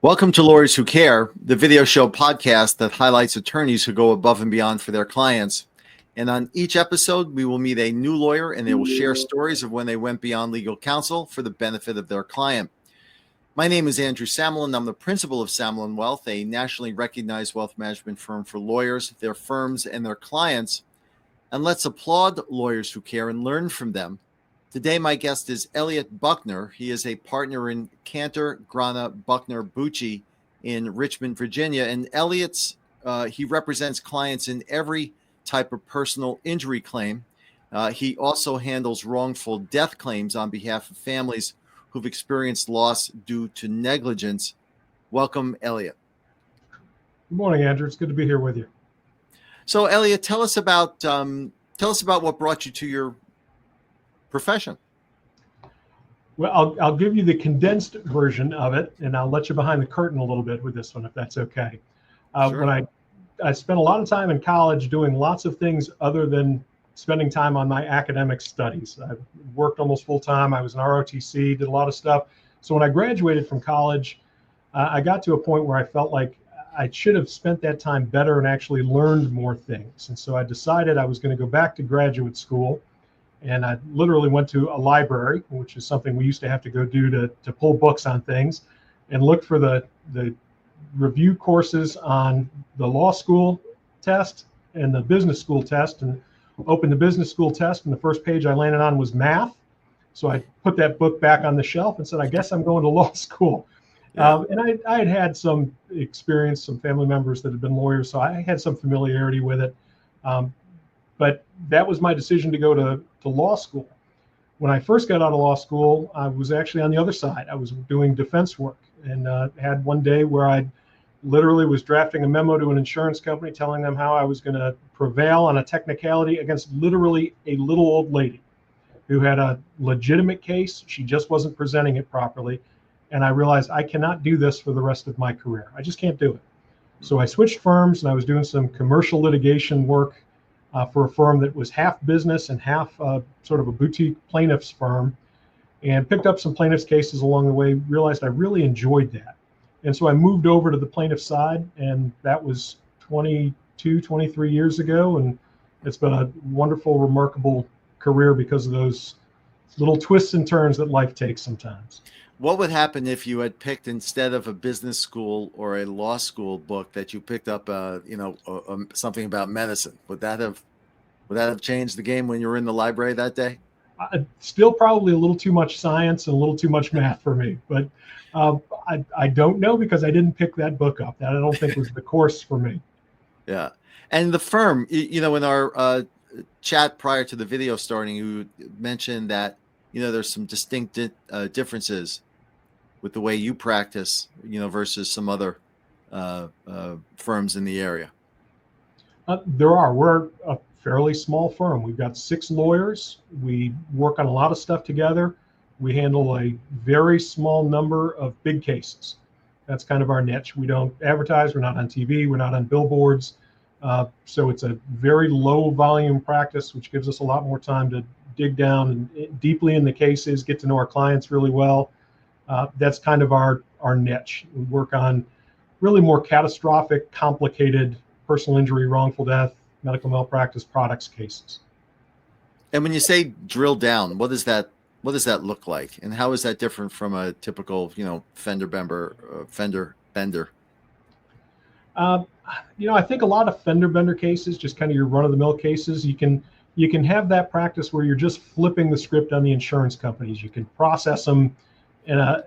Welcome to Lawyers Who Care, the video show podcast that highlights attorneys who go above and beyond for their clients. And on each episode, we will meet a new lawyer and they will share stories of when they went beyond legal counsel for the benefit of their client. My name is Andrew Samalin. I'm the principal of Samalin Wealth, a nationally recognized wealth management firm for lawyers, their firms, and their clients. And let's applaud lawyers who care and learn from them. Today, my guest is Elliott Buckner. He is a partner in Cantor, Grana, Buckner Bucci in Richmond, Virginia. And he represents clients in every type of personal injury claim. He also handles wrongful death claims on behalf of families who've experienced loss due to negligence. Welcome, Elliott. Good morning, Andrew. It's good to be here with you. So, Elliott, tell us about what brought you to your profession. Well, I'll give you the condensed version of it, and I'll let you behind the curtain a little bit with this one, if that's okay. Sure. When I spent a lot of time in college doing lots of things other than spending time on my academic studies. I worked almost full time. I was an ROTC, did a lot of stuff. So when I graduated from college, I got to a point where I felt like I should have spent that time better and actually learned more things. And so I decided I was going to go back to graduate school. And I literally went to a library, which is something we used to have to go do to pull books on things, and looked for the review courses on the law school test and the business school test, and opened the business school test, and the first page I landed on was math. So I put that book back on the shelf and said, I guess I'm going to law school. Yeah. And I had had some experience, some family members that had been lawyers, so I had some familiarity with it. But that was my decision to go to law school. When I first got out of law school, I was actually on the other side. I was doing defense work, and had one day where I literally was drafting a memo to an insurance company telling them how I was going to prevail on a technicality against literally a little old lady who had a legitimate case. She just wasn't presenting it properly. And I realized I cannot do this for the rest of my career. I just can't do it. So I switched firms, and I was doing some commercial litigation work for a firm that was half business and half sort of a boutique plaintiff's firm, and picked up some plaintiff's cases along the way, realized I really enjoyed that. And so I moved over to the plaintiff side, and that was 22, 23 years ago. And it's been a wonderful, remarkable career because of those little twists and turns that life takes sometimes. What would happen if you had picked, instead of a business school or a law school book, that you picked up, something about medicine? Would that have changed the game when you were in the library that day? Still probably a little too much science and a little too much math for me, but I don't know, because I didn't pick that book up. That I don't think was the course for me. Yeah. And the firm, in our chat prior to the video starting, you mentioned that, there's some distinct differences with the way you practice, versus some other firms in the area. There are. We're a fairly small firm. We've got 6 lawyers. We work on a lot of stuff together. We handle a very small number of big cases. That's kind of our niche. We don't advertise. We're not on TV. We're not on billboards. So it's a very low volume practice, which gives us a lot more time to dig down and deeply in the cases, get to know our clients really well. That's kind of our niche. We work on really more catastrophic, complicated personal injury, wrongful death, medical malpractice products cases. And when you say drill down, what does that look like? And how is that different from a typical, fender bender? I think a lot of fender bender cases, just kind of your run of the mill cases, you can have that practice where you're just flipping the script on the insurance companies. You can process them in a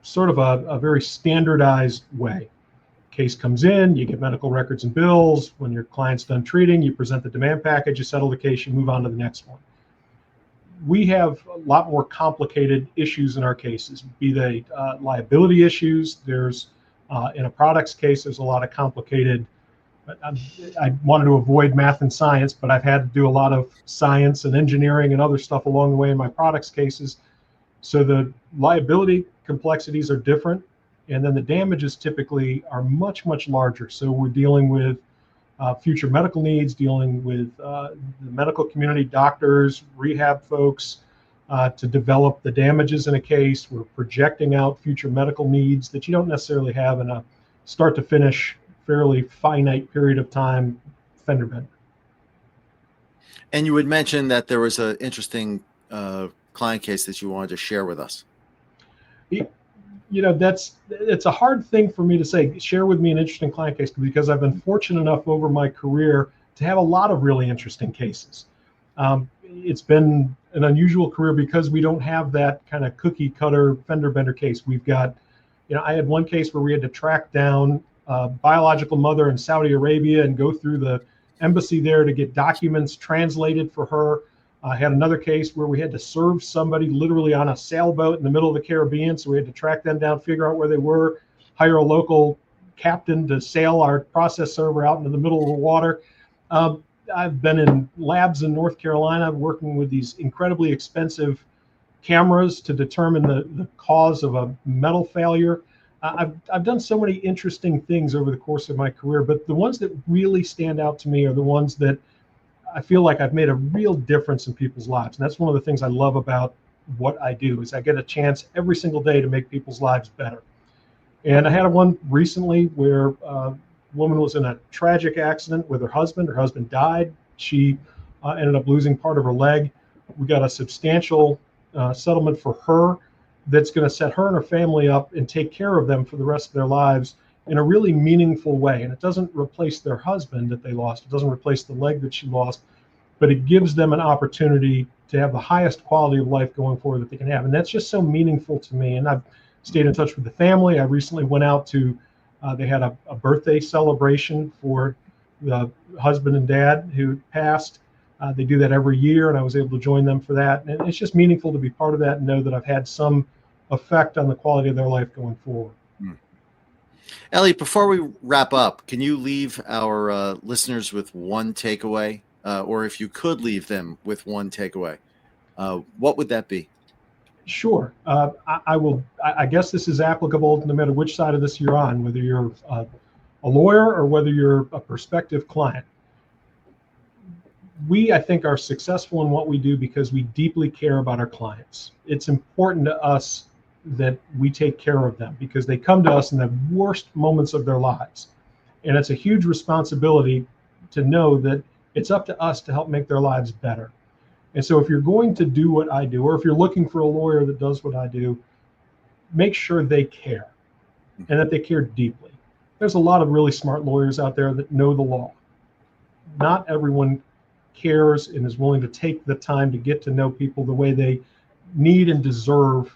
sort of a very standardized way. Case comes in, you get medical records and bills. When your client's done treating, you present the demand package, you settle the case, you move on to the next one. We have a lot more complicated issues in our cases, be they liability issues. There's in a products case, there's a lot of complicated. I wanted to avoid math and science, but I've had to do a lot of science and engineering and other stuff along the way in my products cases. So the liability complexities are different, and then the damages typically are much, much larger. So we're dealing with future medical needs, dealing with the medical community, doctors, rehab folks, to develop the damages in a case. We're projecting out future medical needs that you don't necessarily have in a start to finish, fairly finite period of time fender bender. And you had mentioned that there was an interesting client case that you wanted to share with us. You know, it's a hard thing for me to say, share with me an interesting client case, because I've been fortunate enough over my career to have a lot of really interesting cases. It's been an unusual career because we don't have that kind of cookie cutter fender bender case. We've got, you know, I had one case where we had to track down a biological mother in Saudi Arabia and go through the embassy there to get documents translated for her. I had another case where we had to serve somebody literally on a sailboat in the middle of the Caribbean. So we had to track them down, figure out where they were, hire a local captain to sail our process server out into the middle of the water. I've been in labs in North Carolina working with these incredibly expensive cameras to determine the cause of a metal failure. I've done so many interesting things over the course of my career, but the ones that really stand out to me are the ones that I feel like I've made a real difference in people's lives. And that's one of the things I love about what I do, is I get a chance every single day to make people's lives better. And I had one recently where a woman was in a tragic accident with her husband. Her husband died. She ended up losing part of her leg. We got a substantial settlement for her that's going to set her and her family up and take care of them for the rest of their lives in a really meaningful way. And it doesn't replace their husband that they lost. It doesn't replace the leg that she lost, but it gives them an opportunity to have the highest quality of life going forward that they can have. And that's just so meaningful to me. And I've stayed in touch with the family. I recently went out to, they had a birthday celebration for the husband and dad who passed. They do that every year, and I was able to join them for that. And it's just meaningful to be part of that and know that I've had some effect on the quality of their life going forward. Elliott, before we wrap up, can you leave our listeners with one takeaway? Or if you could leave them with one takeaway, what would that be? Sure. I will. I guess this is applicable no matter which side of this you're on, whether you're a lawyer or whether you're a prospective client. We, I think, are successful in what we do because we deeply care about our clients. It's important to us that we take care of them because they come to us in the worst moments of their lives. And it's a huge responsibility to know that it's up to us to help make their lives better. And so if you're going to do what I do, or if you're looking for a lawyer that does what I do, make sure they care and that they care deeply. There's a lot of really smart lawyers out there that know the law. Not everyone cares and is willing to take the time to get to know people the way they need and deserve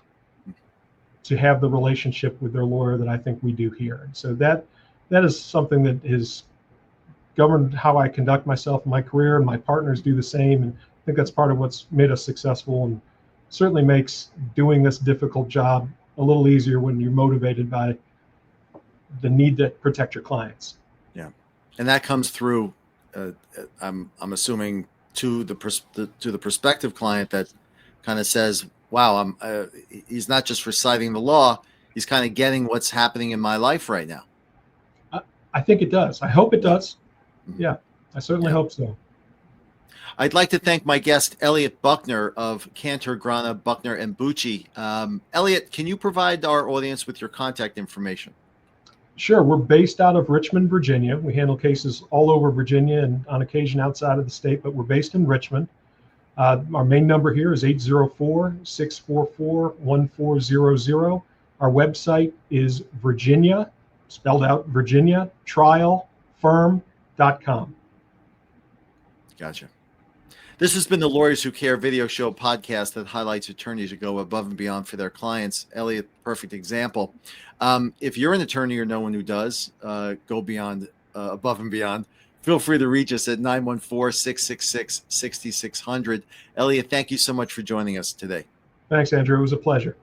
to have the relationship with their lawyer that I think we do here. And so that is something that has governed how I conduct myself in my career, and my partners do the same. And I think that's part of what's made us successful and certainly makes doing this difficult job a little easier when you're motivated by the need to protect your clients. Yeah. And that comes through, I'm assuming, to the prospective client that kind of says, wow, he's not just reciting the law, he's kind of getting what's happening in my life right now. I think it does. I hope it does. Yeah, I certainly hope so. I'd like to thank my guest, Elliott Buckner of Cantor, Grana, Buckner, and Bucci. Elliott, can you provide our audience with your contact information? Sure. We're based out of Richmond, Virginia. We handle cases all over Virginia and on occasion outside of the state, but we're based in Richmond. Our main number here is 804-644-1400. Our website is Virginia, spelled out Virginia, trialfirm.com. Gotcha. This has been the Lawyers Who Care video show podcast that highlights attorneys who go above and beyond for their clients. Elliott, perfect example. If you're an attorney or no one who does go beyond, above and beyond, feel free to reach us at 914-666-6600. Elliott, thank you so much for joining us today. Thanks, Andrew. It was a pleasure.